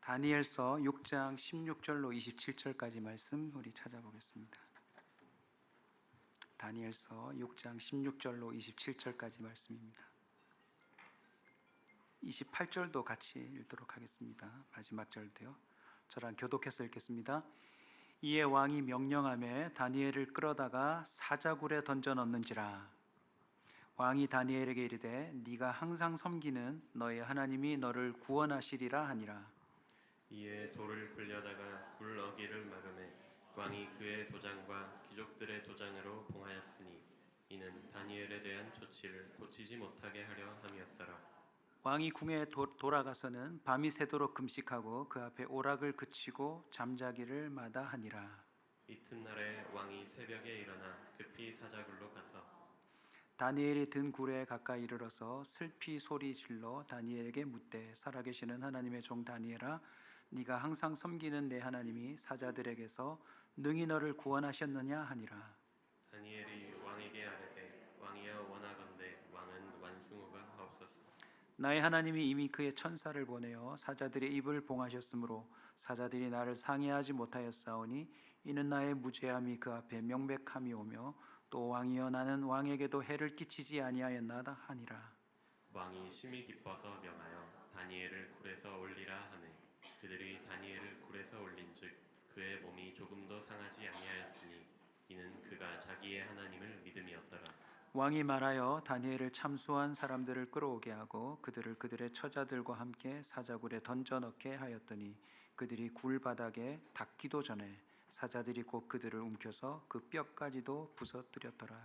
다니엘서 6장 16절로 27절까지 말씀 우리 찾아보겠습니다. 다니엘서 6장 16절로 27절까지 말씀입니다. 28절도 같이 읽도록 하겠습니다. 마지막 절도요. 저랑 교독해서 읽겠습니다. 이에 왕이 명령하며 다니엘을 끌어다가 사자굴에 던져 넣는지라. 왕이 다니엘에게 이르되 네가 항상 섬기는 너의 하나님이 너를 구원하시리라 하니라. 이에 돌을 굴려다가 굴 어기를 막음에 왕이 그의 도장과 귀족들의 도장으로 봉하였으니 이는 다니엘에 대한 조치를 고치지 못하게 하려 함이었더라. 왕이 궁에 돌아가서는 밤이 새도록 금식하고 그 앞에 오락을 그치고 잠자기를 마다하니라. 이튿날에 왕이 새벽에 일어나 급히 사자굴로 가서 다니엘이 든 굴에 가까이 이르러서 슬피 소리 질러 다니엘에게 묻되 살아계시는 하나님의 종 다니엘아, 네가 항상 섬기는 내 하나님이 사자들에게서 능히 너를 구원하셨느냐 하니라. 다니엘이 왕에게 아뢰되 왕이여 원하건대 왕은 완승후가 하옵소서. 나의 하나님이 이미 그의 천사를 보내어 사자들의 입을 봉하셨으므로 사자들이 나를 상해하지 못하였사오니 이는 나의 무죄함이 그 앞에 명백함이 오며 또 왕이여 나는 왕에게도 해를 끼치지 아니하였나다 하니라. 왕이 심히 기뻐서 명하여 다니엘을 굴에서 올리라 하매 그들이 다니엘을 굴에서 올린즉 그의 몸이 조금도 상하지 아니하였으니 이는 그가 자기의 하나님을 믿음이었더라. 왕이 말하여 다니엘을 참수한 사람들을 끌어오게 하고 그들을 그들의 처자들과 함께 사자굴에 던져 넣게 하였더니 그들이 굴 바닥에 닿기도 전에 사자들이 곧 그들을 움켜서 그 뼈까지도 부서뜨렸더라.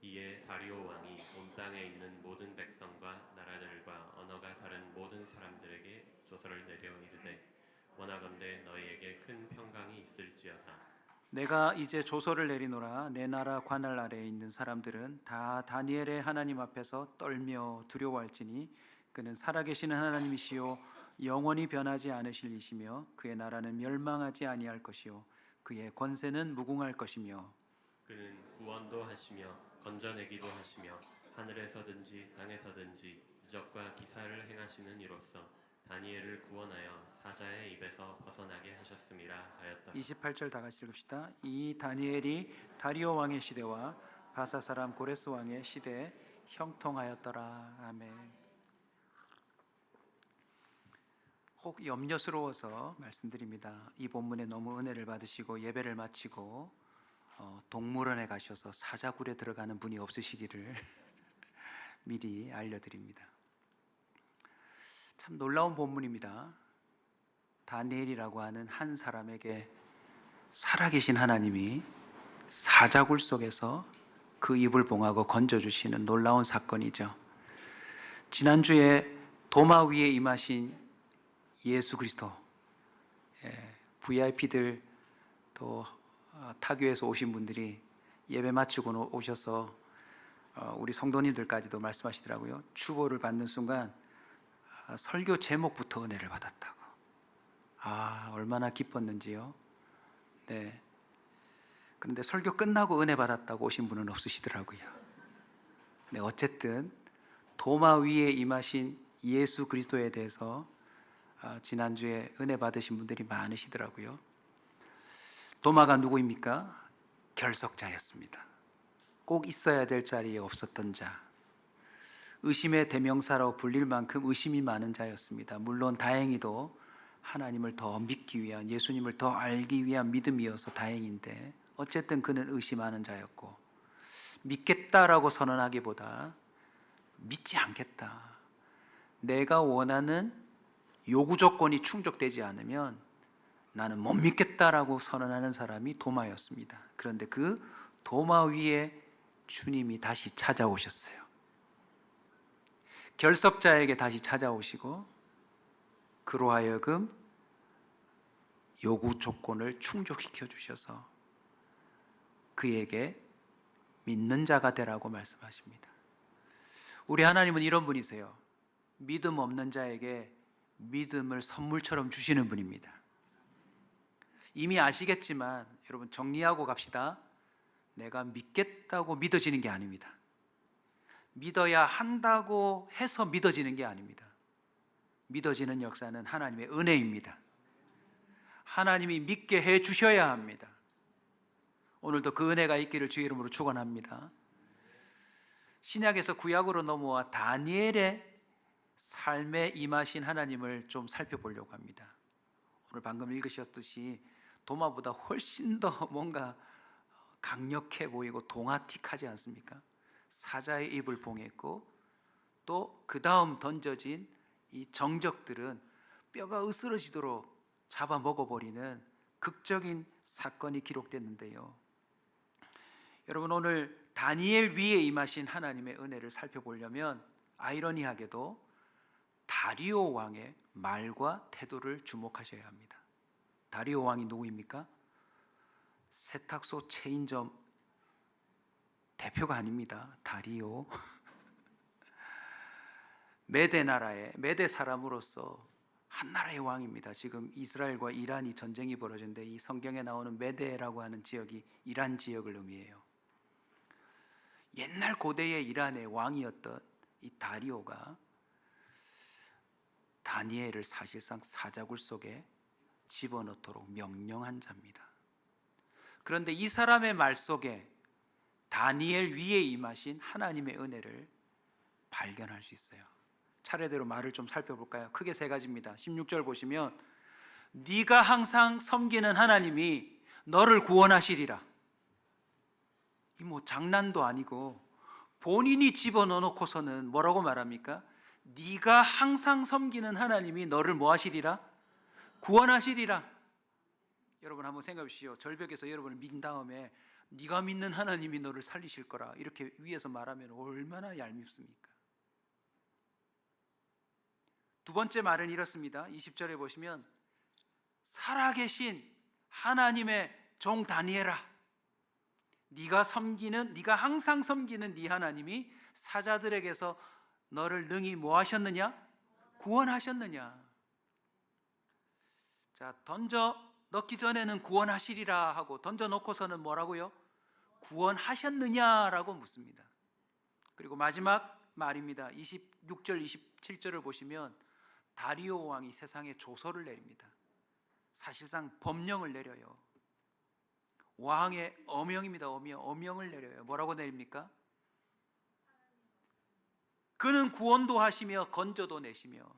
이에 다리오 왕이 온 땅에 있는 모든 백성과 나라들과 언어가 다른 모든 사람들에게 조서를 내려 이르되 원하건대 너희에게 큰 평강이 있을지어다. 내가 이제 조서를 내리노라. 내 나라 관할 아래에 있는 사람들은 다 다니엘의 하나님 앞에서 떨며 두려워할지니 그는 살아계시는 하나님이시요 영원히 변하지 않으실 이시며 그의 나라는 멸망하지 아니할 것이요 그의 권세는 무궁할 것이며 그는 구원도 하시며 건져내기도 하시며 하늘에서든지 땅에서든지 이적과 기사를 행하시는 이로써 다니엘을 구원하여 사자의 입에서 벗어나게 하셨음이라 하였다. 28절 다 같이 읽읍시다. 이 다니엘이 다리오 왕의 시대와 바사 사람 고레스 왕의 시대에 형통하였더라. 아멘. 혹 염려스러워서 말씀드립니다. 이 본문에 너무 은혜를 받으시고 예배를 마치고 동물원에 가셔서 사자굴에 들어가는 분이 없으시기를 미리 알려드립니다. 참 놀라운 본문입니다. 다니엘이라고 하는 한 사람에게 살아계신 하나님이 사자굴 속에서 그 입을 봉하고 건져주시는 놀라운 사건이죠. 지난주에 도마 위에 임하신 예수 그리스도, VIP들 또 타교에서 오신 분들이 예배 마치고 오셔서 우리 성도님들까지도 말씀하시더라고요. 추보를 받는 순간 설교 제목부터 은혜를 받았다고. 얼마나 기뻤는지요. 네. 그런데 설교 끝나고 은혜 받았다고 오신 분은 없으시더라고요. 네, 어쨌든 도마 위에 임하신 예수 그리스도에 대해서 지난주에 은혜 받으신 분들이 많으시더라고요. 도마가 누구입니까? 결석자였습니다. 꼭 있어야 될 자리에 없었던 자, 의심의 대명사로 불릴 만큼 의심이 많은 자였습니다. 물론 다행히도 하나님을 더 믿기 위한, 예수님을 더 알기 위한 믿음이어서 다행인데 어쨌든 그는 의심하는 자였고, 믿겠다라고 선언하기보다 믿지 않겠다, 내가 원하는 요구 조건이 충족되지 않으면 나는 못 믿겠다라고 선언하는 사람이 도마였습니다. 그런데 그 도마 위에 주님이 다시 찾아오셨어요. 결석자에게 다시 찾아오시고 그로 하여금 요구 조건을 충족시켜 주셔서 그에게 믿는 자가 되라고 말씀하십니다. 우리 하나님은 이런 분이세요. 믿음 없는 자에게 믿음을 선물처럼 주시는 분입니다. 이미 아시겠지만 여러분 정리하고 갑시다. 내가 믿겠다고 믿어지는 게 아닙니다. 믿어야 한다고 해서 믿어지는 게 아닙니다. 믿어지는 역사는 하나님의 은혜입니다. 하나님이 믿게 해 주셔야 합니다. 오늘도 그 은혜가 있기를 주의 이름으로 축원합니다. 신약에서 구약으로 넘어와 다니엘의 삶에 임하신 하나님을 좀 살펴보려고 합니다. 오늘 방금 읽으셨듯이 도마보다 훨씬 더 뭔가 강력해 보이고 동아틱하지 않습니까? 사자의 입을 봉했고 또 그 다음 던져진 이 정적들은 뼈가 으스러지도록 잡아 먹어버리는 극적인 사건이 기록됐는데요. 여러분, 오늘 다니엘 위에 임하신 하나님의 은혜를 살펴보려면 아이러니하게도 다리오 왕의 말과 태도를 주목하셔야 합니다. 다리오 왕이 누구입니까? 세탁소 체인점 대표가 아닙니다. 다리오. 메대 나라의 메대 사람으로서 한 나라의 왕입니다. 지금 이스라엘과 이란이 전쟁이 벌어졌는데 이 성경에 나오는 메대라고 하는 지역이 이란 지역을 의미해요. 옛날 고대의 이란의 왕이었던 이 다리오가 다니엘을 사실상 사자굴 속에 집어넣도록 명령한 자입니다. 그런데 이 사람의 말 속에 다니엘 위에 임하신 하나님의 은혜를 발견할 수 있어요. 차례대로 말을 좀 살펴볼까요? 크게 세 가지입니다. 16절 보시면 네가 항상 섬기는 하나님이 너를 구원하시리라. 이 뭐 장난도 아니고 본인이 집어넣어 놓고서는 뭐라고 말합니까? 네가 항상 섬기는 하나님이 너를 뭐 하시리라? 구원하시리라. 여러분 한번 생각해 보십시오. 절벽에서 여러분을 믿은 다음에 네가 믿는 하나님이 너를 살리실 거라 이렇게 위에서 말하면 얼마나 얄밉습니까? 두 번째 말은 이렇습니다. 20절에 보시면 살아계신 하나님의 종 다니엘아, 네가 항상 섬기는 네 하나님이 사자들에게서 너를 능히 뭐 하셨느냐? 구원하셨느냐? 자, 던져 넣기 전에는 구원하시리라 하고 던져 놓고서는 뭐라고요? 구원하셨느냐라고 묻습니다. 그리고 마지막 말입니다. 26절 27절을 보시면 다리오 왕이 세상에 조서를 내립니다. 사실상 법령을 내려요. 왕의 어명입니다. 어명을 내려요. 뭐라고 내립니까? 그는 구원도 하시며 건져도 내시며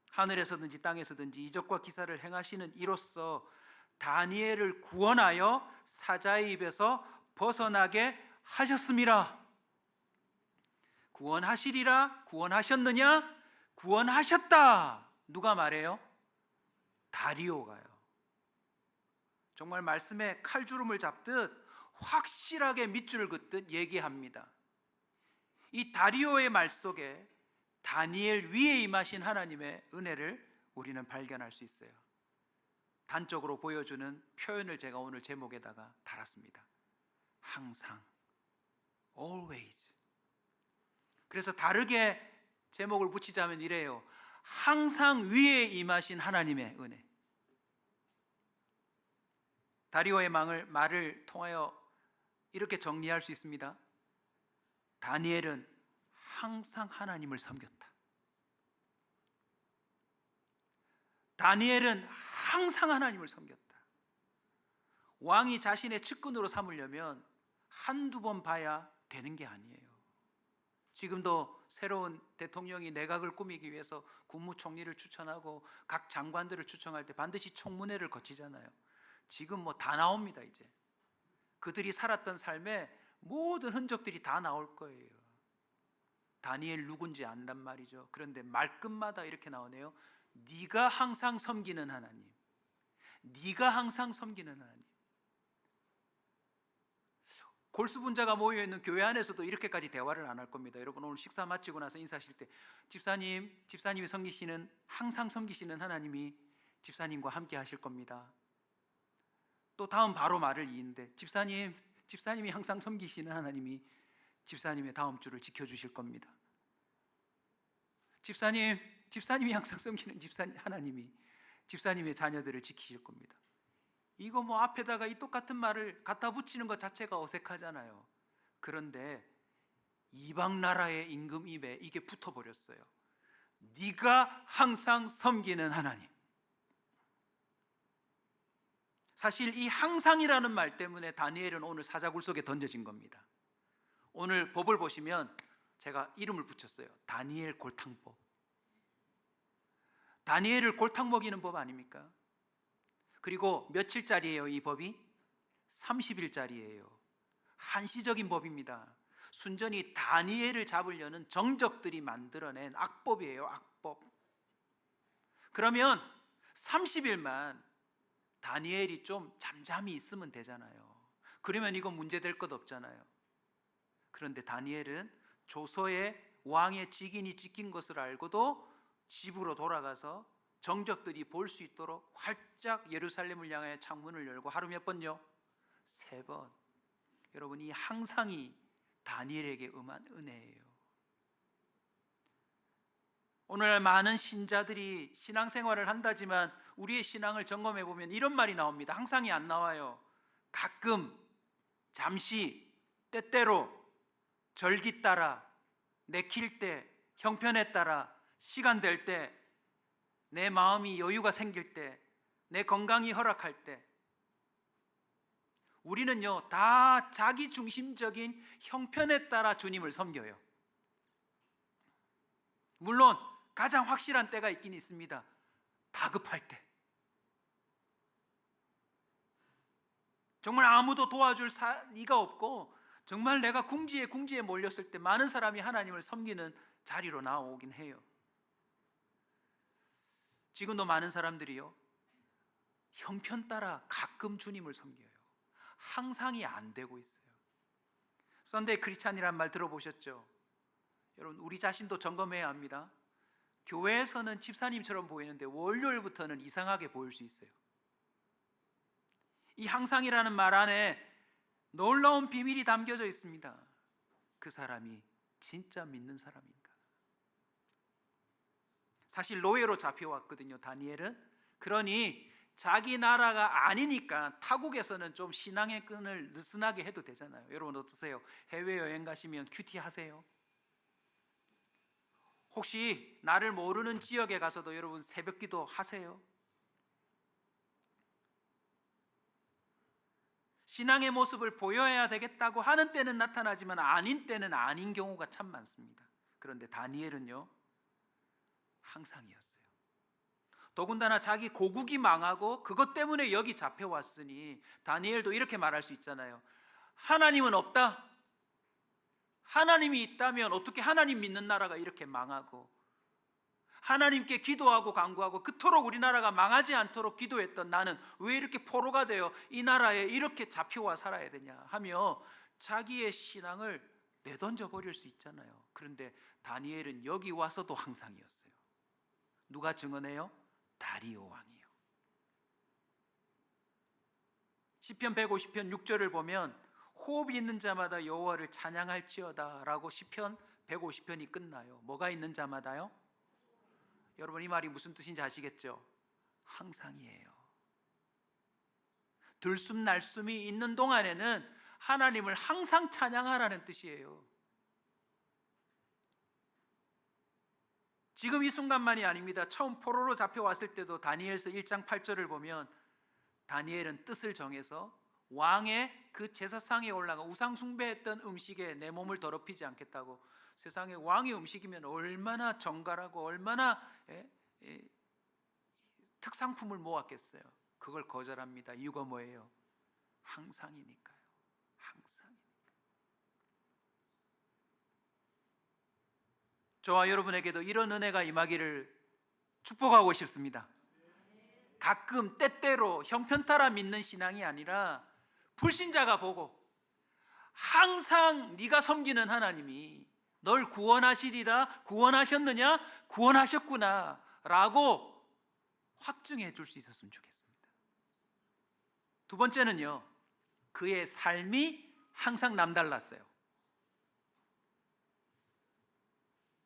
하늘에서든지 땅에서든지 이적과 기사를 행하시는 이로써 다니엘을 구원하여 사자의 입에서 벗어나게 하셨습니다. 구원하시리라, 구원하셨느냐? 구원하셨다. 누가 말해요? 다리오가요. 정말 말씀에 칼주름을 잡듯 확실하게 밑줄을 긋듯 얘기합니다. 이 다리오의 말 속에 다니엘 위에 임하신 하나님의 은혜를 우리는 발견할 수 있어요. 단적으로 보여주는 표현을 제가 오늘 제목에다가 달았습니다. 항상, always. 그래서 다르게 제목을 붙이자면 이래요. 항상 위에 임하신 하나님의 은혜. 다리오의 말을 통하여 이렇게 정리할 수 있습니다. 다니엘은 항상 하나님을 섬겼다. 다니엘은 항상 하나님을 섬겼다. 왕이 자신의 측근으로 삼으려면 한두 번 봐야 되는 게 아니에요. 지금도 새로운 대통령이 내각을 꾸미기 위해서 국무총리를 추천하고 각 장관들을 추천할 때 반드시 청문회를 거치잖아요. 지금 뭐 다 나옵니다. 이제 그들이 살았던 삶의 모든 흔적들이 다 나올 거예요. 다니엘 누군지 안단 말이죠. 그런데 말끝마다 이렇게 나오네요. 네가 항상 섬기는 하나님, 네가 항상 섬기는 하나님. 골수분자가 모여있는 교회 안에서도 이렇게까지 대화를 안 할 겁니다. 여러분 오늘 식사 마치고 나서 인사하실 때 집사님이 섬기시는, 항상 섬기시는 하나님이 집사님과 함께 하실 겁니다. 또 다음 바로 말을 이는데 집사님이 항상 섬기시는 하나님이 집사님의 다음 주를 지켜주실 겁니다. 집사님이 항상 섬기는 하나님이 집사님의 자녀들을 지키실 겁니다. 이거 뭐 앞에다가 이 똑같은 말을 갖다 붙이는 것 자체가 어색하잖아요. 그런데 이방 나라의 임금 입에 이게 붙어버렸어요. 네가 항상 섬기는 하나님. 사실 이 항상이라는 말 때문에 다니엘은 오늘 사자굴 속에 던져진 겁니다. 오늘 법을 보시면 제가 이름을 붙였어요. 다니엘 골탕법. 다니엘을 골탕 먹이는 법 아닙니까? 그리고 며칠짜리예요, 이 법이? 30일짜리예요. 한시적인 법입니다. 순전히 다니엘을 잡으려는 정적들이 만들어낸 악법이에요, 악법. 그러면 30일만 다니엘이 좀 잠잠히 있으면 되잖아요. 그러면 이건 문제될 것 없잖아요. 그런데 다니엘은 조서에 왕의 직인이 찍힌 것을 알고도 집으로 돌아가서 정적들이 볼 수 있도록 활짝 예루살렘을 향해 창문을 열고 하루 몇 번요? 3번. 여러분, 이 항상이 다니엘에게 임한 은혜예요. 오늘 많은 신자들이 신앙생활을 한다지만 우리의 신앙을 점검해 보면 이런 말이 나옵니다. 항상이 안 나와요. 가끔, 잠시, 때때로, 절기 따라, 내킬 때, 형편에 따라, 시간 될 때, 내 마음이 여유가 생길 때, 내 건강이 허락할 때, 우리는요 다 자기 중심적인 형편에 따라 주님을 섬겨요. 물론 가장 확실한 때가 있긴 있습니다. 다급할 때, 정말 아무도 도와줄 이가 없고 정말 내가 궁지에 몰렸을 때 많은 사람이 하나님을 섬기는 자리로 나오긴 해요. 지금도 많은 사람들이요 형편 따라 가끔 주님을 섬겨요. 항상이 안 되고 있어요. 썬데이 크리스찬이라는 말 들어보셨죠? 여러분, 우리 자신도 점검해야 합니다. 교회에서는 집사님처럼 보이는데 월요일부터는 이상하게 보일 수 있어요. 이 항상이라는 말 안에 놀라운 비밀이 담겨져 있습니다. 그 사람이 진짜 믿는 사람인가? 사실 노예로 잡혀왔거든요, 다니엘은. 그러니 자기 나라가 아니니까 타국에서는 좀 신앙의 끈을 느슨하게 해도 되잖아요. 여러분 어떠세요? 해외여행 가시면 큐티 하세요? 혹시 나를 모르는 지역에 가서도 여러분 새벽기도 하세요? 신앙의 모습을 보여야 되겠다고 하는 때는 나타나지만 아닌 때는 아닌 경우가 참 많습니다. 그런데 다니엘은요 항상이었어요. 더군다나 자기 고국이 망하고 그것 때문에 여기 잡혀왔으니 다니엘도 이렇게 말할 수 있잖아요. 하나님은 없다. 하나님이 있다면 어떻게 하나님 믿는 나라가 이렇게 망하고, 하나님께 기도하고 간구하고 그토록 우리나라가 망하지 않도록 기도했던 나는 왜 이렇게 포로가 되어 이 나라에 이렇게 잡혀와 살아야 되냐 하며 자기의 신앙을 내던져 버릴 수 있잖아요. 그런데 다니엘은 여기 와서도 항상이었어요. 누가 증언해요? 다리오 왕이요. 시편 150편 6절을 보면 호흡이 있는 자마다 여호와를 찬양할지어다 라고 시편 150편이 끝나요. 뭐가 있는 자마다요? 여러분 이 말이 무슨 뜻인지 아시겠죠? 항상이에요. 들숨 날숨이 있는 동안에는 하나님을 항상 찬양하라는 뜻이에요. 지금 이 순간만이 아닙니다. 처음 포로로 잡혀왔을 때도 다니엘서 1장 8절을 보면 다니엘은 뜻을 정해서 왕의 그 제사상에 올라가 우상 숭배했던 음식에 내 몸을 더럽히지 않겠다고. 세상에 왕의 음식이면 얼마나 정갈하고 얼마나 특상품을 모았겠어요. 그걸 거절합니다. 이유가 뭐예요? 항상이니까요. 항상이니까. 저와 여러분에게도 이런 은혜가 임하기를 축복하고 싶습니다. 가끔 때때로 형편 따라 믿는 신앙이 아니라 불신자가 보고 항상 네가 섬기는 하나님이 널 구원하시리라, 구원하셨느냐? 구원하셨구나 라고 확증해 줄 수 있었으면 좋겠습니다. 두 번째는요, 그의 삶이 항상 남달랐어요.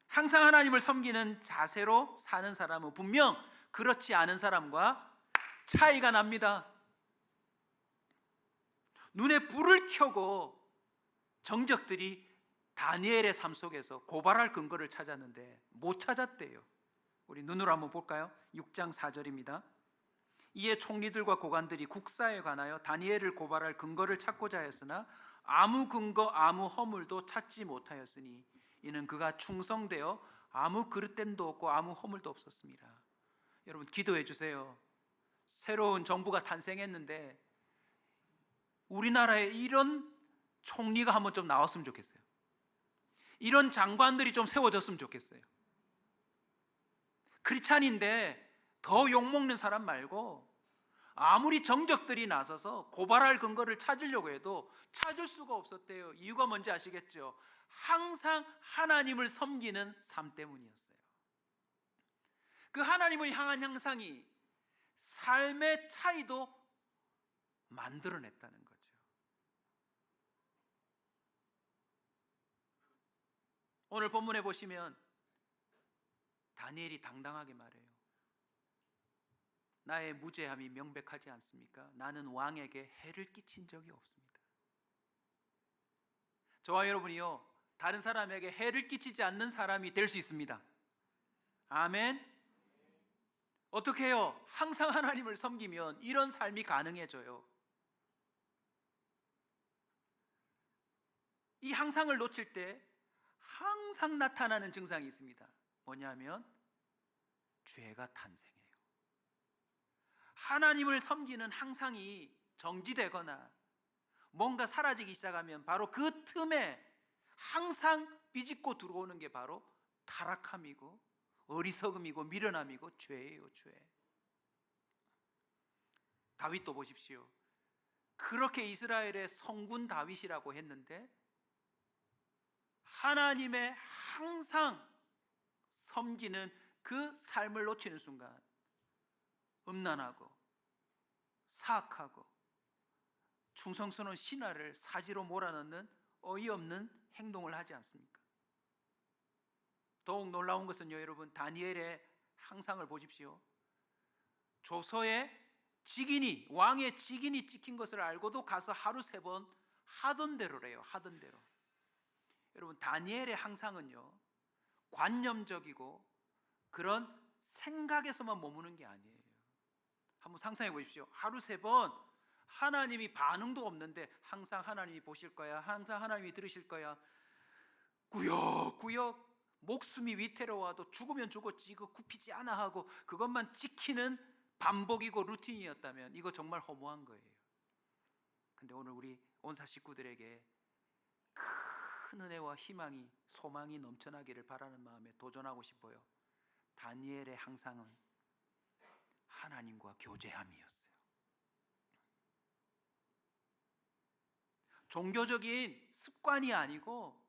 항상 하나님을 섬기는 자세로 사는 사람은 분명 그렇지 않은 사람과 차이가 납니다. 눈에 불을 켜고 정적들이 다니엘의 삶 속에서 고발할 근거를 찾았는데 못 찾았대요. 우리 눈으로 한번 볼까요? 6장 4절입니다. 이에 총리들과 고관들이 국사에 관하여 다니엘을 고발할 근거를 찾고자 했으나 아무 근거 아무 허물도 찾지 못하였으니 이는 그가 충성되어 아무 그릇됨도 없고 아무 허물도 없었습니다. 여러분 기도해 주세요. 새로운 정부가 탄생했는데 우리나라에 이런 총리가 한번 좀 나왔으면 좋겠어요. 이런 장관들이 좀 세워졌으면 좋겠어요. 크리스찬인데 더 욕먹는 사람 말고 아무리 정적들이 나서서 고발할 근거를 찾으려고 해도 찾을 수가 없었대요. 이유가 뭔지 아시겠죠? 항상 하나님을 섬기는 삶 때문이었어요. 그 하나님을 향한 향상이 삶의 차이도 만들어냈다는 거죠. 오늘 본문에 보시면 다니엘이 당당하게 말해요. 나의 무죄함이 명백하지 않습니까? 나는 왕에게 해를 끼친 적이 없습니다. 저와 여러분이요, 다른 사람에게 해를 끼치지 않는 사람이 될 수 있습니다. 아멘. 어떻게 해요? 항상 하나님을 섬기면 이런 삶이 가능해져요. 이 항상을 놓칠 때 항상 나타나는 증상이 있습니다. 뭐냐면 죄가 탄생해요. 하나님을 섬기는 항상이 정지되거나 뭔가 사라지기 시작하면 바로 그 틈에 항상 비집고 들어오는 게 바로 타락함이고 어리석음이고 미련함이고 죄예요. 죄. 다윗도 보십시오. 그렇게 이스라엘의 성군 다윗이라고 했는데 하나님의 항상 섬기는 그 삶을 놓치는 순간 음란하고 사악하고 충성스러운 신하를 사지로 몰아넣는 어이없는 행동을 하지 않습니까? 더욱 놀라운 것은요, 여러분, 다니엘의 항상을 보십시오. 조서에 직인이, 왕의 직인이 찍힌 것을 알고도 가서 하루 3번 하던 대로래요. 하던 대로. 여러분, 다니엘의 항상은요, 관념적이고 그런 생각에서만 머무는 게 아니에요. 한번 상상해 보십시오. 하루 3번 하나님이 반응도 없는데 항상 하나님이 보실 거야, 항상 하나님이 들으실 거야, 구역구역 목숨이 위태로워도 죽으면 죽었지 이거 굽히지 않아 하고 그것만 지키는 반복이고 루틴이었다면 이거 정말 허무한 거예요. 근데 오늘 우리 온사 식구들에게 큰 은혜와 희망이, 소망이 넘쳐나기를 바라는 마음에 도전하고 싶어요. 다니엘의 항상은 하나님과 교제함이었어요. 종교적인 습관이 아니고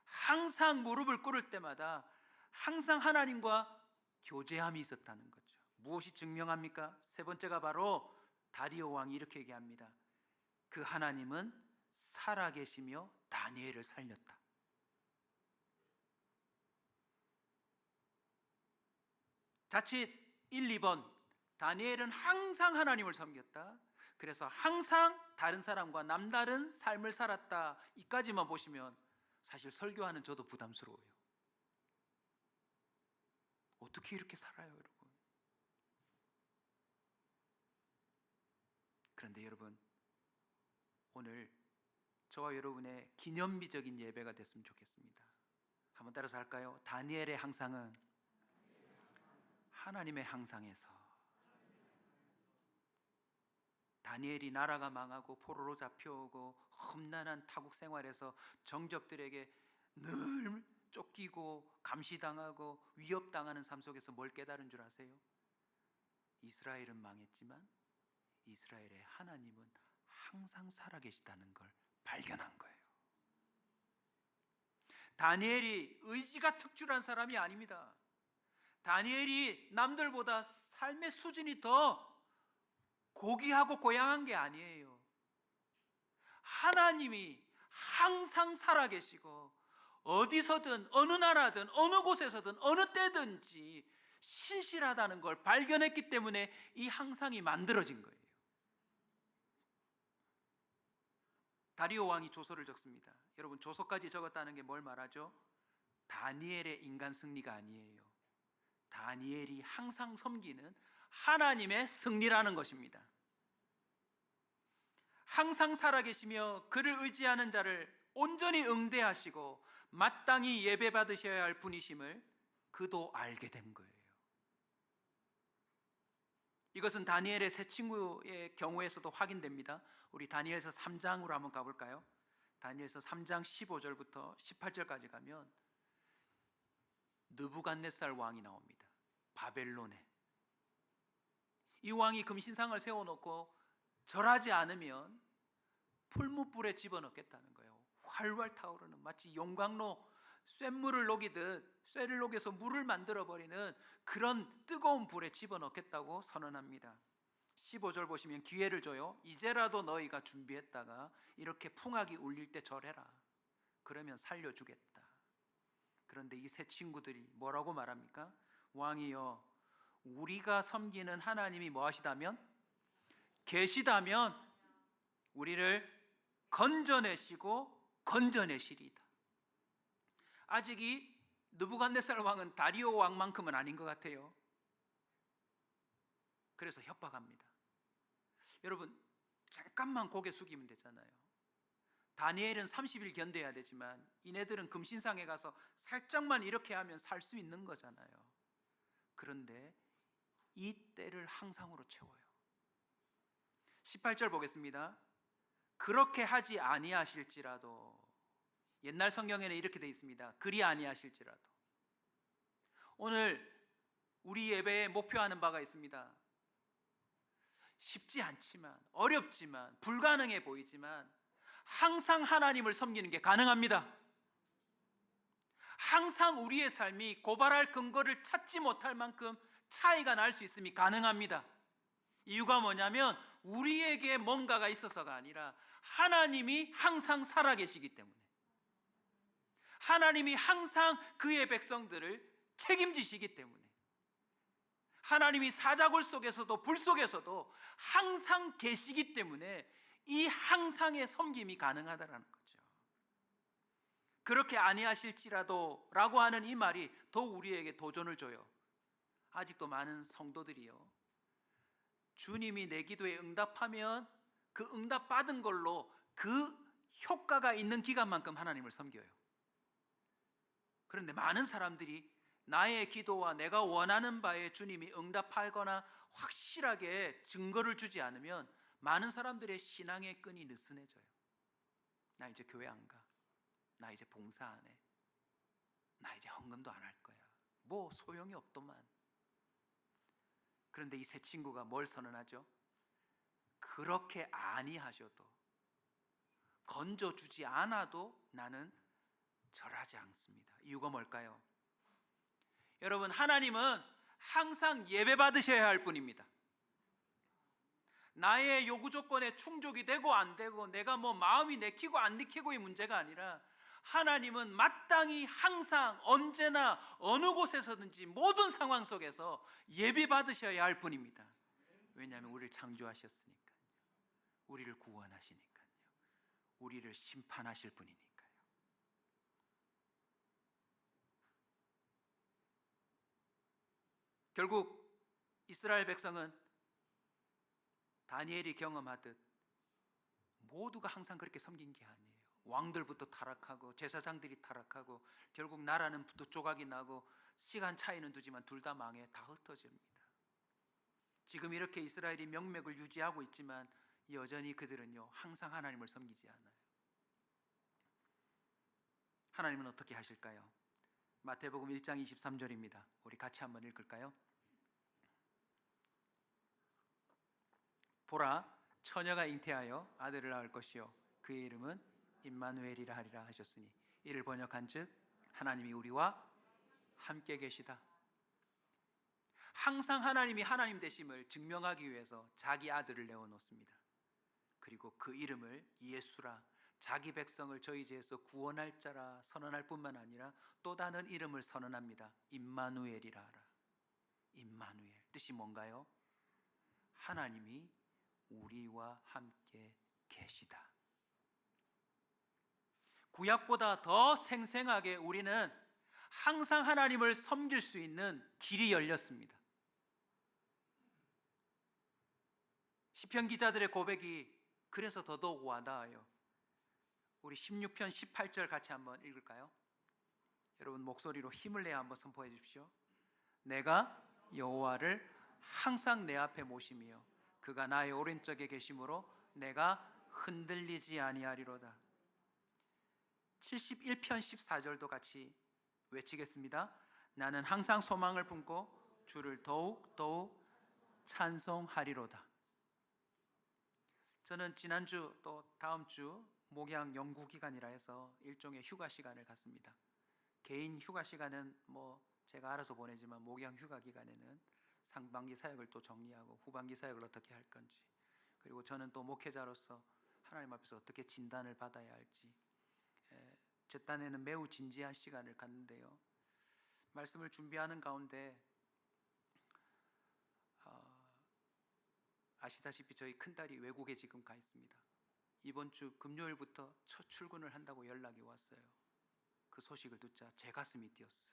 항상 무릎을 꿇을 때마다 항상 하나님과 교제함이 있었다는 거죠. 무엇이 증명합니까? 3번째가 바로 다리오 왕이 이렇게 얘기합니다. 그 하나님은 살아계시며 다니엘을 살렸다. 자칫 1, 2번 다니엘은 항상 하나님을 섬겼다. 그래서 항상 다른 사람과 남다른 삶을 살았다. 이까지만 보시면 사실 설교하는 저도 부담스러워요. 어떻게 이렇게 살아요, 여러분? 그런데 여러분, 오늘 저와 여러분의 기념비적인 예배가 됐으면 좋겠습니다. 한번 따라서 할까요? 다니엘의 항상은 하나님의 항상에서, 다니엘이 나라가 망하고 포로로 잡혀오고 험난한 타국 생활에서 정적들에게 늘 쫓기고 감시당하고 위협당하는 삶 속에서 뭘 깨달은 줄 아세요? 이스라엘은 망했지만 이스라엘의 하나님은 항상 살아계시다는 걸 발견한 거예요. 다니엘이 의지가 특출한 사람이 아닙니다. 다니엘이 남들보다 삶의 수준이 더 고귀하고 고양한 게 아니에요. 하나님이 항상 살아계시고 어디서든 어느 나라든 어느 곳에서든 어느 때든지 신실하다는 걸 발견했기 때문에 이 항상이 만들어진 거예요. 다리오 왕이 조서를 적습니다. 여러분, 조서까지 적었다는 게 뭘 말하죠? 다니엘의 인간 승리가 아니에요. 다니엘이 항상 섬기는 하나님의 승리라는 것입니다. 항상 살아계시며 그를 의지하는 자를 온전히 응대하시고 마땅히 예배받으셔야 할 분이심을 그도 알게 된 거예요. 이것은 다니엘의 세 친구의 경우에서도 확인됩니다. 우리 다니엘서 3장으로 한번 가볼까요? 다니엘서 3장 15절부터 18절까지 가면 느부갓네살 왕이 나옵니다. 바벨론에. 이 왕이 금신상을 세워놓고 절하지 않으면 풀무불에 집어넣겠다는 거예요. 활활 타오르는, 마치 용광로 쇳물을 녹이듯 쇠를 녹여서 물을 만들어버리는 그런 뜨거운 불에 집어넣겠다고 선언합니다. 15절 보시면 기회를 줘요. 이제라도 너희가 준비했다가 이렇게 풍악이 울릴 때 절해라. 그러면 살려주겠다. 그런데 이 세 친구들이 뭐라고 말합니까? 왕이여, 우리가 섬기는 하나님이 무엇이다면? 계시다면 우리를 건져내시고 건져내시리이다. 아직 이 느부갓네살 왕은 다리오 왕만큼은 아닌 것 같아요. 그래서 협박합니다. 여러분, 잠깐만 고개 숙이면 되잖아요. 다니엘은 30일 견뎌야 되지만 이네들은 금신상에 가서 살짝만 이렇게 하면 살 수 있는 거잖아요. 그런데 이 때를 항상으로 채워요. 18절 보겠습니다. 그렇게 하지 아니하실지라도, 옛날 성경에는 이렇게 되어 있습니다. 그리 아니하실지라도. 오늘 우리 예배에 목표하는 바가 있습니다. 쉽지 않지만, 어렵지만, 불가능해 보이지만 항상 하나님을 섬기는 게 가능합니다. 항상 우리의 삶이 고발할 근거를 찾지 못할 만큼 차이가 날 수 있음이 가능합니다. 이유가 뭐냐면 우리에게 뭔가가 있어서가 아니라 하나님이 항상 살아계시기 때문에, 하나님이 항상 그의 백성들을 책임지시기 때문에, 하나님이 사자굴 속에서도 불 속에서도 항상 계시기 때문에 이 항상의 섬김이 가능하다는 거죠. 그렇게 아니하실지라도 라고 하는 이 말이 더 우리에게 도전을 줘요. 아직도 많은 성도들이요, 주님이 내 기도에 응답하면 그 응답 받은 걸로 그 효과가 있는 기간만큼 하나님을 섬겨요. 그런데 많은 사람들이 나의 기도와 내가 원하는 바에 주님이 응답하거나 확실하게 증거를 주지 않으면 많은 사람들의 신앙의 끈이 느슨해져요. 나 이제 교회 안 가. 나 이제 봉사 안 해. 나 이제 헌금도 안 할 거야. 뭐 소용이 없더만. 그런데 이 세 친구가 뭘 선언하죠? 그렇게 아니하셔도, 건져주지 않아도 나는 절하지 않습니다. 이유가 뭘까요? 여러분, 하나님은 항상 예배 받으셔야 할 분입니다. 나의 요구 조건에 충족이 되고 안 되고, 내가 뭐 마음이 내키고 안 내키고의 문제가 아니라 하나님은 마땅히 항상 언제나 어느 곳에서든지 모든 상황 속에서 예배 받으셔야 할 분입니다. 왜냐하면 우리를 창조하셨으니까요. 우리를 구원하시니까요. 우리를 심판하실 분이니까요. 결국 이스라엘 백성은 다니엘이 경험하듯 모두가 항상 그렇게 섬긴 게 아니에요. 왕들부터 타락하고 제사장들이 타락하고 결국 나라는 두 조각이 나고 시간 차이는 두지만 둘 다 망해, 다 흩어집니다. 지금 이렇게 이스라엘이 명맥을 유지하고 있지만 여전히 그들은요, 항상 하나님을 섬기지 않아요. 하나님은 어떻게 하실까요? 마태복음 1장 23절입니다. 우리 같이 한번 읽을까요? 보라, 처녀가 잉태하여 아들을 낳을 것이요 그의 이름은 임마누엘이라 하리라 하셨으니 이를 번역한즉 하나님이 우리와 함께 계시다. 항상 하나님이 하나님 되심을 증명하기 위해서 자기 아들을 내어놓습니다. 그리고 그 이름을 예수라, 자기 백성을 저희 죄에서 구원할 자라 선언할 뿐만 아니라 또 다른 이름을 선언합니다. 임마누엘이라 하라. 임마누엘, 뜻이 뭔가요? 하나님이 우리와 함께 계시다. 구약보다 더 생생하게 우리는 항상 하나님을 섬길 수 있는 길이 열렸습니다. 시편 기자들의 고백이 그래서 더더욱 와닿아요. 우리 16편 18절 같이 한번 읽을까요? 여러분 목소리로 힘을 내어 한번 선포해 주십시오. 내가 여호와를 항상 내 앞에 모시며 그가 나의 오른쪽에 계심으로 내가 흔들리지 아니하리로다. 71편 14절도 같이 외치겠습니다. 나는 항상 소망을 품고 주를 더욱 찬송하리로다. 저는 지난주 또 다음 주 목양 연구 기간이라 해서 일종의 휴가 시간을 갖습니다. 개인 휴가 시간은 제가 알아서 보내지만 목양 휴가 기간에는 상반기 사역을 또 정리하고 후반기 사역을 어떻게 할 건지, 그리고 저는 또 목회자로서 하나님 앞에서 어떻게 진단을 받아야 할지, 제 딴에는 매우 진지한 시간을 갖는데요. 말씀을 준비하는 가운데 아시다시피 저희 큰딸이 외국에 지금 가 있습니다. 이번 주 금요일부터 첫 출근을 한다고 연락이 왔어요. 그 소식을 듣자 제 가슴이 뛰었어요.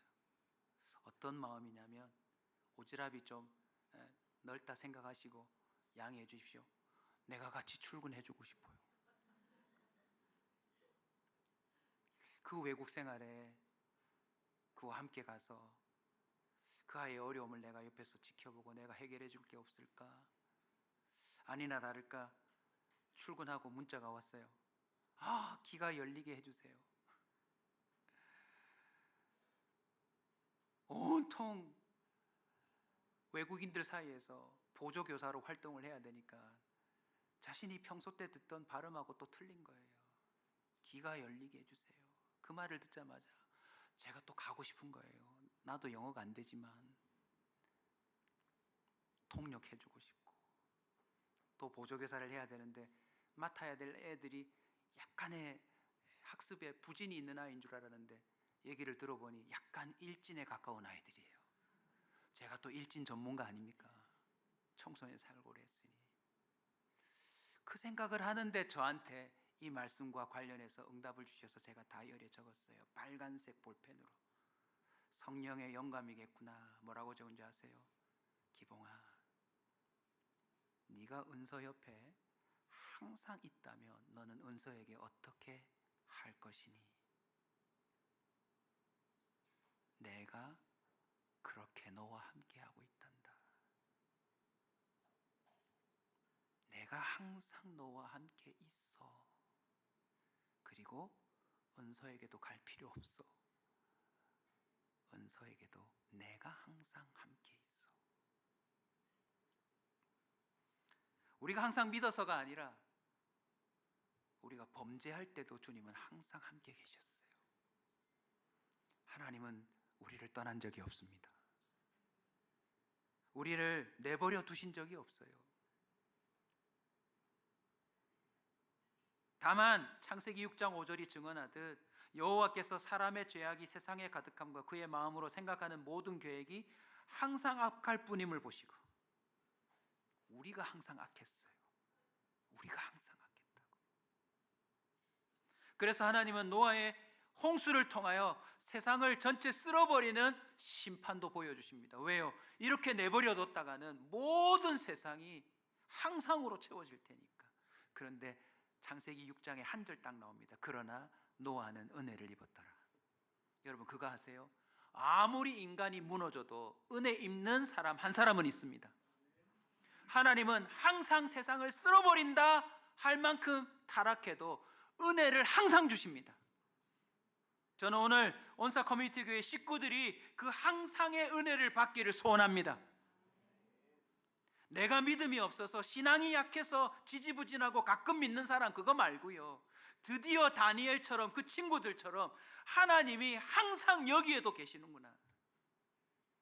어떤 마음이냐면 오지랖이 좀 넓다 생각하시고 양해해 주십시오. 내가 같이 출근해 주고 싶어요. 그 외국 생활에 그와 함께 가서 그 아이의 어려움을 내가 옆에서 지켜보고 내가 해결해 줄 게 없을까? 아니나 다를까 출근하고 문자가 왔어요. 귀가 열리게 해주세요. 온통 외국인들 사이에서 보조교사로 활동을 해야 되니까 자신이 평소 때 듣던 발음하고 또 틀린 거예요. 귀가 열리게 해주세요. 그 말을 듣자마자 제가 또 가고 싶은 거예요. 나도 영어가 안 되지만 통역해주고 싶고, 또 보조교사를 해야 되는데 맡아야 될 애들이 약간의 학습에 부진이 있는 아이인 줄 알았는데 얘기를 들어보니 약간 일진에 가까운 아이들이에요. 제가 또 일진 전문가 아닙니까? 청소년 사역을 오래 했으니. 그 생각을 하는데 저한테 이 말씀과 관련해서 응답을 주셔서 제가 다이어리에 적었어요. 빨간색 볼펜으로. 성령의 영감이겠구나. 뭐라고 적은지 아세요? 기봉아, 네가 은서 옆에 항상 있다면 너는 은서에게 어떻게 할 것이니? 내가 그렇게 너와 함께하고 있단다. 내가 항상 너와 함께 있어. 그리고 은서에게도 갈 필요 없어. 은서에게도 내가 항상 함께 있어. 우리가 항상 믿어서가 아니라 우리가 범죄할 때도 주님은 항상 함께 계셨어요. 하나님은 우리를 떠난 적이 없습니다. 우리를 내버려 두신 적이 없어요. 다만 창세기 6장 5절이 증언하듯 여호와께서 사람의 죄악이 세상에 가득함과 그의 마음으로 생각하는 모든 계획이 항상 악할 뿐임을 보시고, 우리가 항상 악했어요. 우리가 항상 악했다고. 그래서 하나님은 노아의 홍수를 통하여 세상을 전체 쓸어버리는 심판도 보여주십니다. 왜요? 이렇게 내버려뒀다가는 모든 세상이 항상으로 채워질 테니까. 그런데 창세기 6장에 한 절 딱 나옵니다. 그러나 노아는 은혜를 입었더라. 여러분 그거 아세요? 아무리 인간이 무너져도 은혜 입는 사람 한 사람은 있습니다. 하나님은 항상 세상을 쓸어버린다 할 만큼 타락해도 은혜를 항상 주십니다. 저는 오늘 온사 커뮤니티 교회 식구들이 그 항상의 은혜를 받기를 소원합니다. 내가 믿음이 없어서 신앙이 약해서 지지부진하고 가끔 믿는 사람 그거 말고요, 드디어 다니엘처럼 그 친구들처럼 하나님이 항상 여기에도 계시는구나.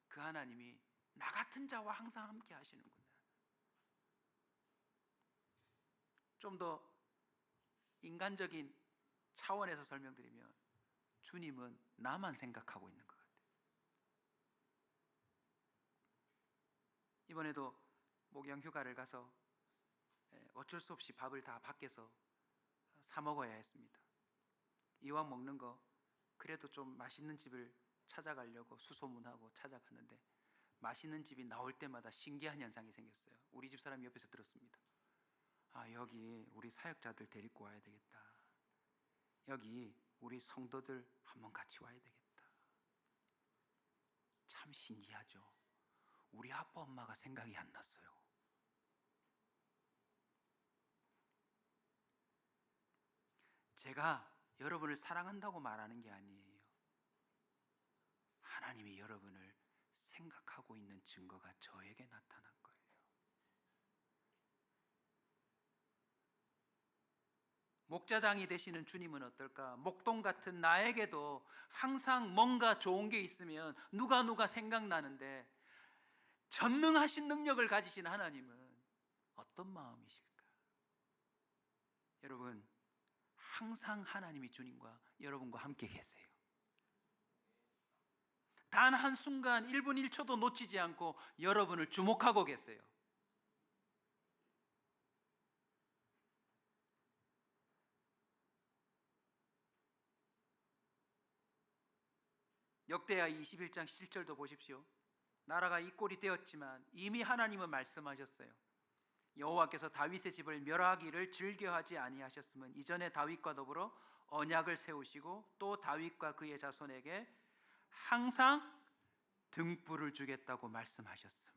그 하나님이 나 같은 자와 항상 함께 하시는구나. 좀 더 인간적인 차원에서 설명드리면 주님은 나만 생각하고 있는 것 같아요. 이번에도 목양 휴가를 가서 어쩔 수 없이 밥을 다 밖에서 사 먹어야 했습니다. 이왕 먹는 거 그래도 좀 맛있는 집을 찾아가려고 수소문하고 찾아갔는데 맛있는 집이 나올 때마다 신기한 현상이 생겼어요. 우리 집 사람이 옆에서 들었습니다. 여기 우리 사역자들 데리고 와야 되겠다. 여기 우리 성도들 한번 같이 와야 되겠다. 참 신기하죠. 우리 아빠 엄마가 생각이 안 났어요. 제가 여러분을 사랑한다고 말하는 게 아니에요. 하나님이 여러분을 생각하고 있는 증거가 저에게 나타난 거예요. 목자장이 되시는 주님은 어떨까? 목동 같은 나에게도 항상 뭔가 좋은 게 있으면 누가 생각나는데, 전능하신 능력을 가지신 하나님은 어떤 마음이실까? 여러분, 항상 하나님이 주님과 여러분과 함께 계세요. 단 한순간 1분 1초도 놓치지 않고 여러분을 주목하고 계세요. 역대하 21장 7절도 보십시오. 나라가 이 꼴이 되었지만 이미 하나님은 말씀하셨어요. 여호와께서 다윗의 집을 멸하기를 즐겨하지 아니하셨으면 이전에 다윗과 더불어 언약을 세우시고 또 다윗과 그의 자손에게 항상 등불을 주겠다고 말씀하셨음.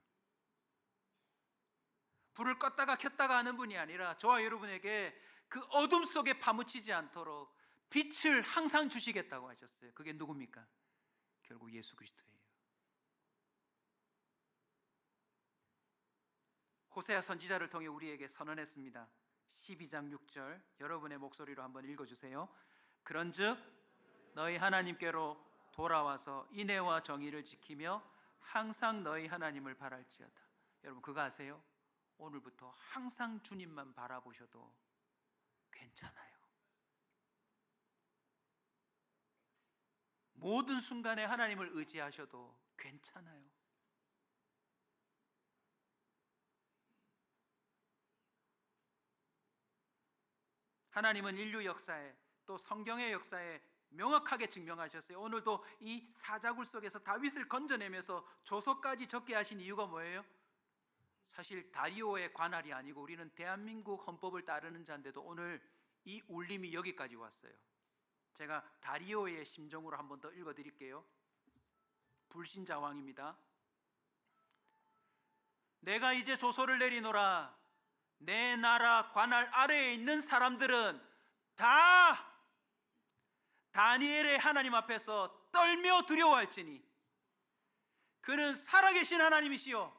불을 껐다가 켰다가 하는 분이 아니라 저와 여러분에게 그 어둠 속에 파묻히지 않도록 빛을 항상 주시겠다고 하셨어요. 그게 누굽니까? 결국 예수 그리스도예요. 호세아 선지자를 통해 우리에게 선언했습니다. 12장 6절 여러분의 목소리로 한번 읽어주세요. 그런즉 너희 하나님께로 돌아와서 인애와 정의를 지키며 항상 너희 하나님을 바랄지어다. 여러분 그거 아세요? 오늘부터 항상 주님만 바라보셔도 괜찮아요. 모든 순간에 하나님을 의지하셔도 괜찮아요. 하나님은 인류 역사에 또 성경의 역사에 명확하게 증명하셨어요. 오늘도 이 사자굴 속에서 다윗을 건져내면서 조서까지 적게 하신 이유가 뭐예요? 사실 다리오의 관할이 아니고 우리는 대한민국 헌법을 따르는 자인데도 오늘 이 울림이 여기까지 왔어요. 제가 다리오의 심정으로 한 번 더 읽어드릴게요. 불신자 왕입니다. 내가 이제 조서를 내리노라. 내 나라 관할 아래에 있는 사람들은 다 다니엘의 하나님 앞에서 떨며 두려워할지니 그는 살아계신 하나님이시요.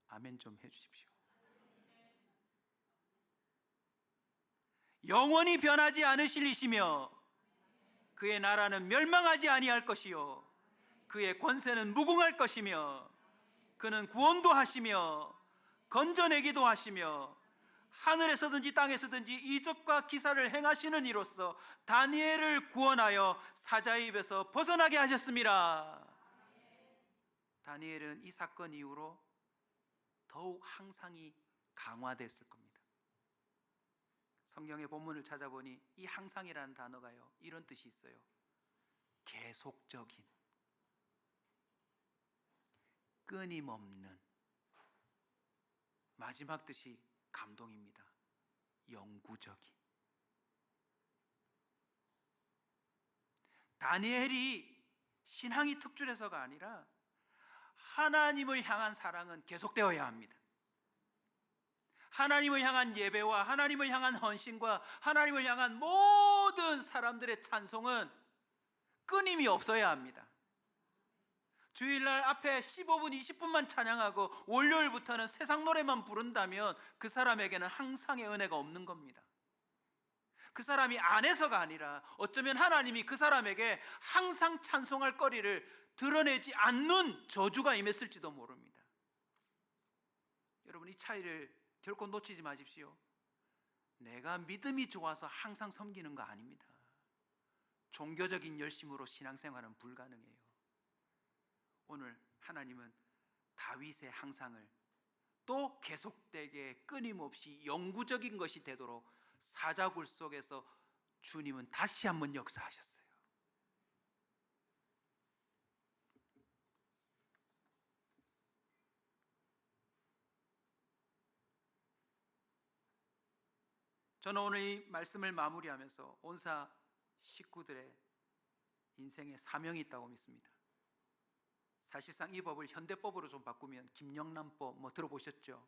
아멘 좀 해주십시오. 영원히 변하지 않으실 이시며 그의 나라는 멸망하지 아니할 것이요 그의 권세는 무궁할 것이며 그는 구원도 하시며 건져내기도 하시며 하늘에서든지 땅에서든지 이적과 기사를 행하시는 이로써 다니엘을 구원하여 사자의 입에서 벗어나게 하셨습니다. 다니엘은 이 사건 이후로 더욱 항상이 강화됐을 겁니다. 성경의 본문을 찾아보니 이 항상이라는 단어가요 이런 뜻이 있어요. 계속적인, 끊임없는. 마지막 뜻이 감동입니다. 영구적인. 다니엘이 신앙이 특출해서가 아니라 하나님을 향한 사랑은 계속되어야 합니다. 하나님을 향한 예배와 하나님을 향한 헌신과 하나님을 향한 모든 사람들의 찬송은 끊임이 없어야 합니다. 주일날 앞에 15분, 20분만 찬양하고 월요일부터는 세상 노래만 부른다면 그 사람에게는 항상의 은혜가 없는 겁니다. 그 사람이 안에서가 아니라 어쩌면 하나님이 그 사람에게 항상 찬송할 거리를 드러내지 않는 저주가 임했을지도 모릅니다. 여러분 이 차이를 결코 놓치지 마십시오. 내가 믿음이 좋아서 항상 섬기는 거 아닙니다. 종교적인 열심으로 신앙생활은 불가능해요. 오늘 하나님은 다윗의 항상을 또 계속되게 끊임없이 영구적인 것이 되도록 사자굴 속에서 주님은 다시 한번 역사하셨어요. 저는 오늘 이 말씀을 마무리하면서 온사 식구들의 인생에 사명이 있다고 믿습니다. 사실상 이 법을 현대법으로 좀 바꾸면 김영란법 뭐 들어보셨죠?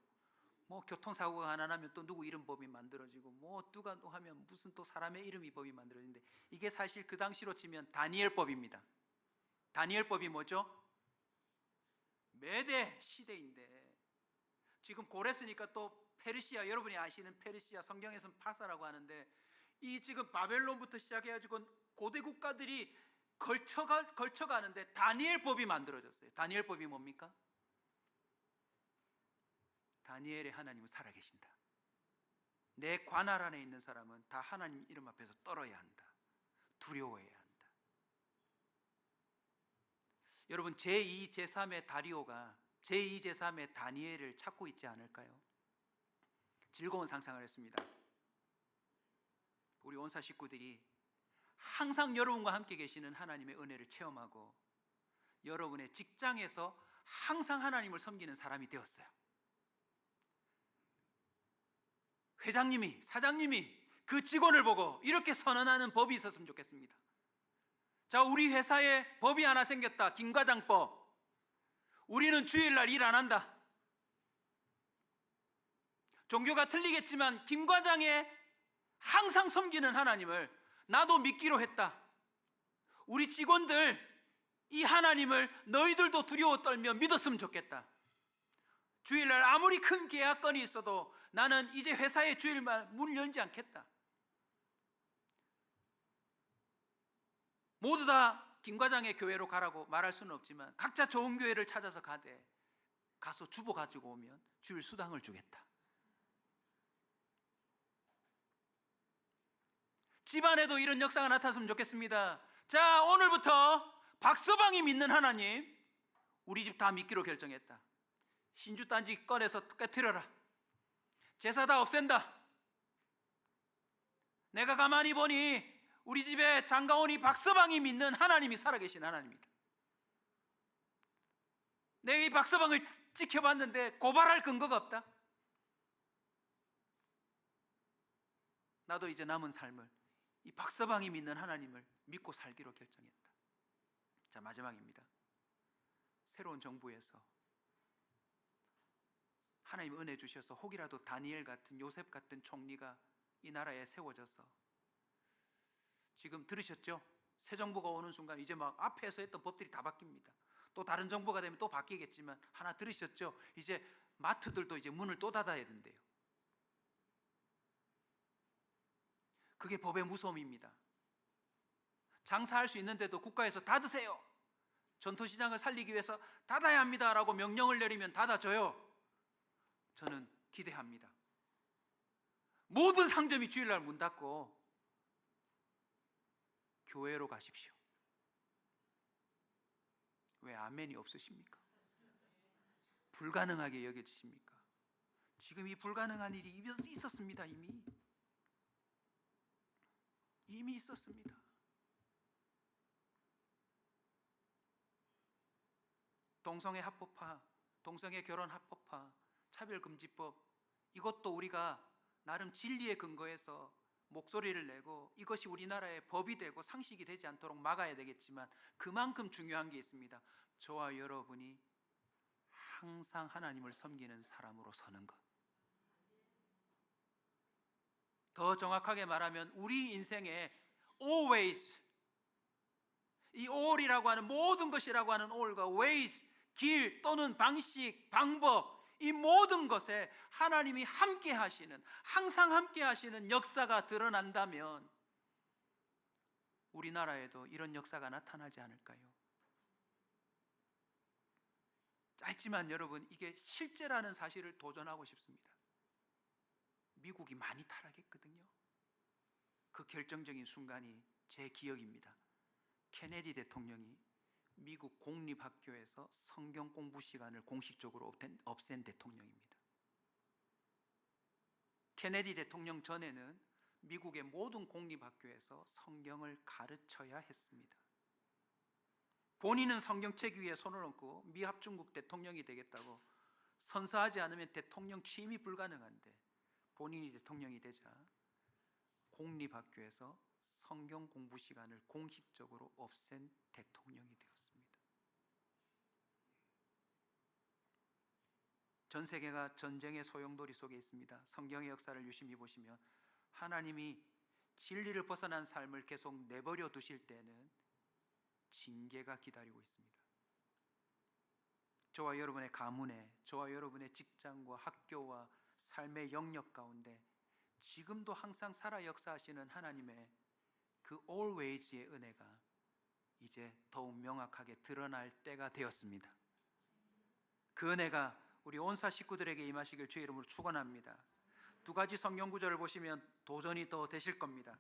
뭐 교통사고가 하나 나면 또 누구 이름 법이 만들어지고 뭐 누가 또 하면 무슨 또 사람의 이름이 법이 만들어지는데, 이게 사실 그 당시로 치면 다니엘법입니다. 다니엘법이 뭐죠? 메대 시대인데, 지금 고레스니까 또 페르시아, 여러분이 아시는 페르시아, 성경에서는 파사라고 하는데, 이 지금 바벨론부터 시작해가지고 고대 국가들이 걸쳐가는데 다니엘법이 만들어졌어요. 다니엘법이 뭡니까? 다니엘의 하나님은 살아계신다. 내 관할 안에 있는 사람은 다 하나님 이름 앞에서 떨어야 한다. 두려워해야 한다. 여러분, 제2, 제3의 다리오가 제2, 제3의 다니엘을 찾고 있지 않을까요? 즐거운 상상을 했습니다. 우리 온사 식구들이 항상 여러분과 함께 계시는 하나님의 은혜를 체험하고 여러분의 직장에서 항상 하나님을 섬기는 사람이 되었어요. 회장님이, 사장님이 그 직원을 보고 이렇게 선언하는 법이 있었으면 좋겠습니다. 자, 우리 회사에 법이 하나 생겼다. 김과장법. 우리는 주일날 일 안 한다. 종교가 틀리겠지만 김과장의 항상 섬기는 하나님을 나도 믿기로 했다. 우리 직원들 이 하나님을 너희들도 두려워 떨며 믿었으면 좋겠다. 주일날 아무리 큰 계약건이 있어도 나는 이제 회사의 주일날 문을 열지 않겠다. 모두 다 김과장의 교회로 가라고 말할 수는 없지만 각자 좋은 교회를 찾아서 가서 주보 가지고 오면 주일 수당을 주겠다. 집안에도 이런 역사가 나타났으면 좋겠습니다. 자, 오늘부터 박서방이 믿는 하나님, 우리 집 다 믿기로 결정했다. 신주단지 꺼내서 깨트려라. 제사 다 없앤다. 내가 가만히 보니 우리 집에 장가오니 박서방이 믿는 하나님이 살아계신 하나님이다. 내가 이 박서방을 지켜봤는데 고발할 근거가 없다. 나도 이제 남은 삶을 이 박서방이 믿는 하나님을 믿고 살기로 결정했다. 자, 마지막입니다. 새로운 정부에서 하나님 은혜 주셔서 혹이라도 다니엘 같은, 요셉 같은 총리가 이 나라에 세워져서, 지금 들으셨죠? 새 정부가 오는 순간 이제 막 앞에서 했던 법들이 다 바뀝니다. 또 다른 정부가 되면 또 바뀌겠지만, 하나 들으셨죠? 이제 마트들도 이제 문을 또 닫아야 된대요. 그게 법의 무서움입니다. 장사할 수 있는데도 국가에서 닫으세요, 전통시장을 살리기 위해서 닫아야 합니다라고 명령을 내리면 닫아줘요. 저는 기대합니다. 모든 상점이 주일날 문 닫고 교회로 가십시오. 왜 아멘이 없으십니까? 불가능하게 여겨지십니까? 지금 이 불가능한 일이 있었습니다. 이미 있었습니다. 동성애 합법화, 동성애 결혼 합법화, 차별금지법, 이것도 우리가 나름 진리에 근거해서 목소리를 내고 이것이 우리나라의 법이 되고 상식이 되지 않도록 막아야 되겠지만, 그만큼 중요한 게 있습니다. 저와 여러분이 항상 하나님을 섬기는 사람으로 서는 것. 더 정확하게 말하면 우리 인생에 always, 이 all이라고 하는 모든 것이라고 하는 all과 ways, 길 또는 방식, 방법, 이 모든 것에 하나님이 함께 하시는, 항상 함께 하시는 역사가 드러난다면 우리나라에도 이런 역사가 나타나지 않을까요? 짧지만 여러분, 이게 실제라는 사실을 도전하고 싶습니다. 미국이 많이 타락했거든요. 그 결정적인 순간이 제 기억입니다. 케네디 대통령이 미국 공립학교에서 성경 공부 시간을 공식적으로 없앤 대통령입니다. 케네디 대통령 전에는 미국의 모든 공립학교에서 성경을 가르쳐야 했습니다. 본인은 성경책 위에 손을 얹고 미합중국 대통령이 되겠다고 선서하지 않으면 대통령 취임이 불가능한데, 본인이 대통령이 되자 공립학교에서 성경 공부 시간을 공식적으로 없앤 대통령이 되었습니다. 전 세계가 전쟁의 소용돌이 속에 있습니다. 성경의 역사를 유심히 보시면 하나님이 진리를 벗어난 삶을 계속 내버려 두실 때는 징계가 기다리고 있습니다. 저와 여러분의 가문에, 저와 여러분의 직장과 학교와 삶의 영역 가운데 지금도 항상 살아 역사하시는 하나님의 그 always의 은혜가 이제 더욱 명확하게 드러날 때가 되었습니다. 그 은혜가 우리 온사 식구들에게 임하시길 주의 이름으로 축원합니다. 두 가지 성경 구절을 보시면 도전이 더 되실 겁니다.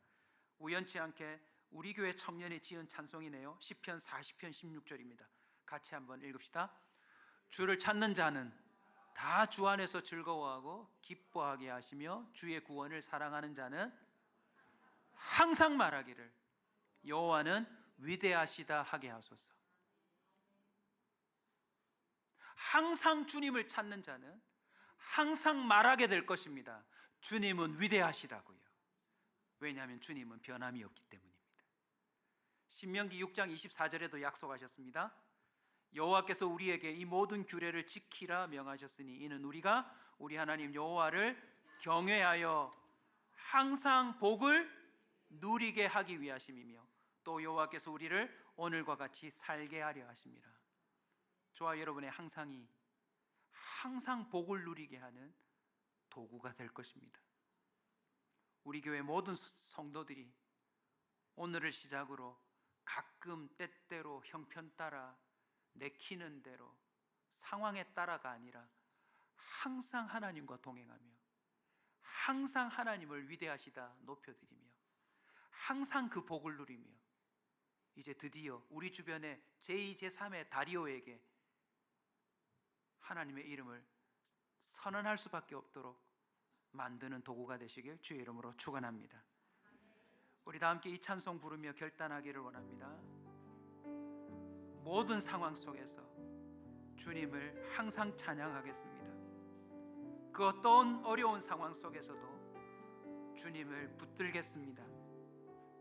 우연치 않게 우리 교회 청년이 지은 찬송이네요. 시편 40편 16절입니다. 같이 한번 읽읍시다. 주를 찾는 자는 다 주 안에서 즐거워하고 기뻐하게 하시며 주의 구원을 사랑하는 자는 항상 말하기를 여호와는 위대하시다 하게 하소서. 항상 주님을 찾는 자는 항상 말하게 될 것입니다. 주님은 위대하시다고요. 왜냐하면 주님은 변함이 없기 때문입니다. 신명기 6장 24절에도 약속하셨습니다. 여호와께서 우리에게 이 모든 규례를 지키라 명하셨으니 이는 우리가 우리 하나님 여호와를 경외하여 항상 복을 누리게 하기 위하심이며 또 여호와께서 우리를 오늘과 같이 살게 하려 하심이라. 저와 여러분의 항상이 항상 복을 누리게 하는 도구가 될 것입니다. 우리 교회 모든 성도들이 오늘을 시작으로 가끔 때때로 형편 따라 내키는 대로 상황에 따라가 아니라 항상 하나님과 동행하며 항상 하나님을 위대하시다 높여드리며 항상 그 복을 누리며 이제 드디어 우리 주변의 제2, 제3의 다리오에게 하나님의 이름을 선언할 수밖에 없도록 만드는 도구가 되시길 주의 이름으로 축원합니다. 우리 다 함께 이 찬송 부르며 결단하기를 원합니다. 모든 상황 속에서 주님을 항상 찬양하겠습니다. 그 어떤 어려운 상황 속에서도 주님을 붙들겠습니다.